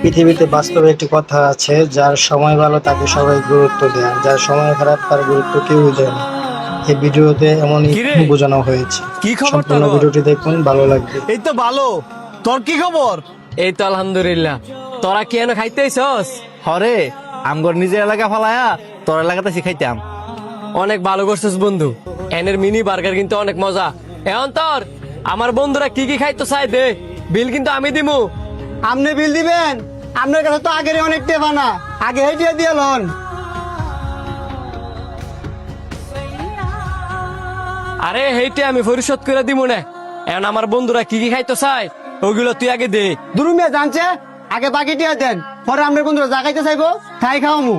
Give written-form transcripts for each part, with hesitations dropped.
পৃথিবীতে বাস্তবে একটি কথা আছে, যার সময় ভালো তাকে সবাই গুরুত্ব দেয়, আর যার সময় খারাপ তার গুরুত্ব কেউই দেয় না। এই ভিডিওতে এমনই কিরে বোঝানো হয়েছে। কি খবর সম্পূর্ণ তোর? ভিডিওটি দেখুন, ভালো লাগবে। এই তো ভালো। তোর কি খবর? এই তো আলহামদুলিল্লাহ। তোরা কি এনে খাইতেছস? হরে আমগর নিজের এলাকা ফালায়া তোর এলাকাতে শিখাইতাম। অনেক ভালো করছিস বন্ধু। এনের মিনি বার্গার কিন্তু অনেক মজা। এখন তোর আমার বন্ধুরা কি কি খাইতো চাই দে, বিল কিন্তু আমি দিমু। আপনি বিল দিবেন? আপনার কাছে তো আগের অনেক টেপা না, আগে হেঁটে দিয়ে লন। আরে হেইটে আমি পরিশোধ করে দিমু না। এখন আমার বন্ধুরা কি কি খাইতো চাই ওগুলো তুই আগে দে। দুরুমিয়া জানছে আগে বাকি টিয়া দেন, পরে আপনার বন্ধুরা যা খাইতে চাইবো তাই খাওয়ামু।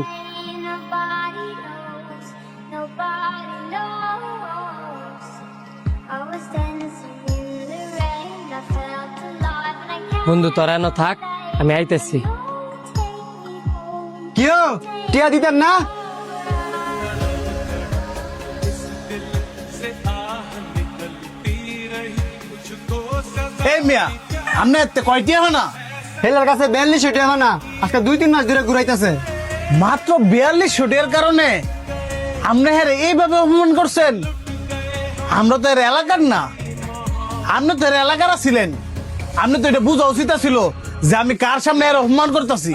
Nobody knows, nobody knows. I was dancing in the rain, I felt alive and I can't বন্ধু তোরা এনে থাক, আমি আইতেছি। take me home. কিও টিয়া দিতেন না? এই মিয়া আমনে এতে কয়টিয়া হয় না? হেলার কাছে 42 টিয়া না, আজকে 2-3 মাস ধরে ঘুরাইতেছে। মাত্র 42 শুটের কারণে আমনে হ্যাঁ এইভাবে অপমান করছেন? আমরা তো এর এলাকার না, আপনি তো এর এলাকার ছিলেন। আপনি তো এটা বুঝা উচিত ছিল যে আমি কার সামনে এর অপমান করতেছি।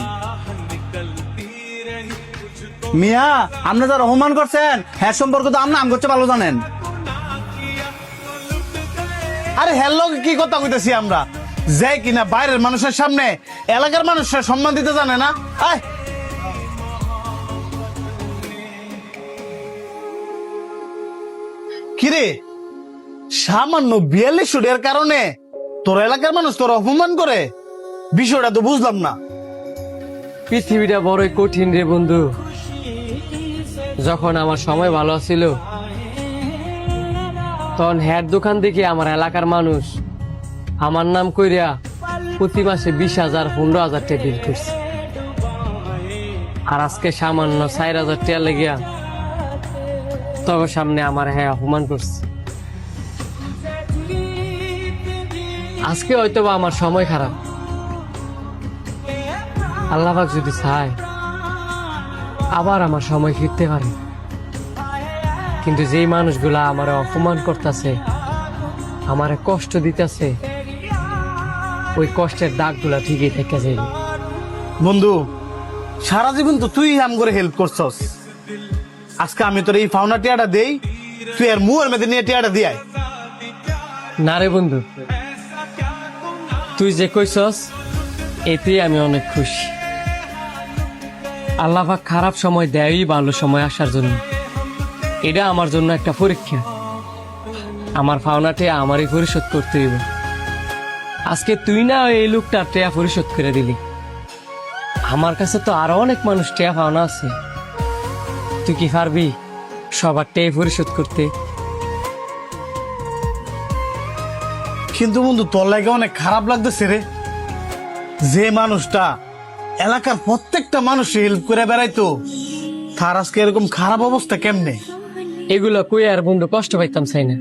মিয়া আপনি যারা অপমান করছেন হ্যাঁ সম্পর্ক তো আপনি আম করছে ভালো জানেন। আরে হ্যালো কি কথা কইতেছি আমরা, যে কিনা বাইরের মানুষের সামনে এলাকার মানুষের সম্মান দিতে জানে না। আয় কিরে সামান্য 42 এর কারণে তোর এলাকার মানুষ তোর অপমান করে? বিষয়টা তো বুঝলাম না। পৃথিবীটা বড়ই কঠিন রে বন্ধু। যখন আমার সময় ভালো ছিল তখন হ্যার দোকান থেকে আমার এলাকার মানুষ আমার নাম কইরা প্রতি মাসে 20,000 15,000 টাকা বিল করছে। আর আজকে সামান্য 4,000 টাকা লেগিয়া তখন সামনে আমার হ্যাঁ অপমান করছে। আজকে হয়তো বা আমার সময় খারাপ, আল্লাহ পাক যদি চায় আবার আমার সময় ফিরতে পারে। কিন্তু যেই মানুষগুলা আমার অপমান করতেছে, আমারে কষ্ট দিতেছে, ওই কষ্টের দাগগুলা ঠিকই থেকে যাবে। বন্ধু সারা জীবন তো তুই আম করে হেল্প করছস, আজকে আমি তোর এই ফাউনা টিয়াটা দেই, তুই আর মুয়ের মধ্যে নিয়ে টিয়াটা দিয়াই। না রে বন্ধু, তুই যে কইছস এতে আমি অনেক খুশি। আল্লাহ পাক খারাপ সময় দেয়ই ভালো সময় আসার জন্য। এটা আমার জন্য একটা পরীক্ষা। আমার পাওনাটা আমারই পরিশোধ করতে হইব। আজকে তুই না এই লোকটার টেয়া পরিশোধ করে দিলি, আমার কাছে তো আরো অনেক মানুষ টেয়া পাওনা আছে। তুই কি পারবি সবার টেয়া পরিশোধ করতে? কিন্তু বন্ধু তোর লাগে অনেক খারাপ লাগতেছে রে, যে মানুষটা এলাকার প্রত্যেকটা মানুষ হেল্প করে বেড়াইতো তার আজকে এরকম খারাপ অবস্থা কেমনে? এগুলো কই আর বন্ধু কষ্ট পাইতাম চাই না,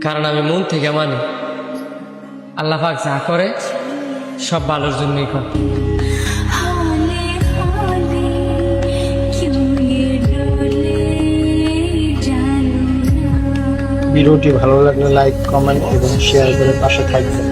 কারণ আমি মন থেকে মানি আল্লাহ পাক যা করে সব ভালোর জন্যই করে। Hole, hole, क्यों ये डोले जानू ना। ভিডিওটি ভালো লাগলে লাইক, কমেন্ট এবং শেয়ার করে পাশে থাকবেন।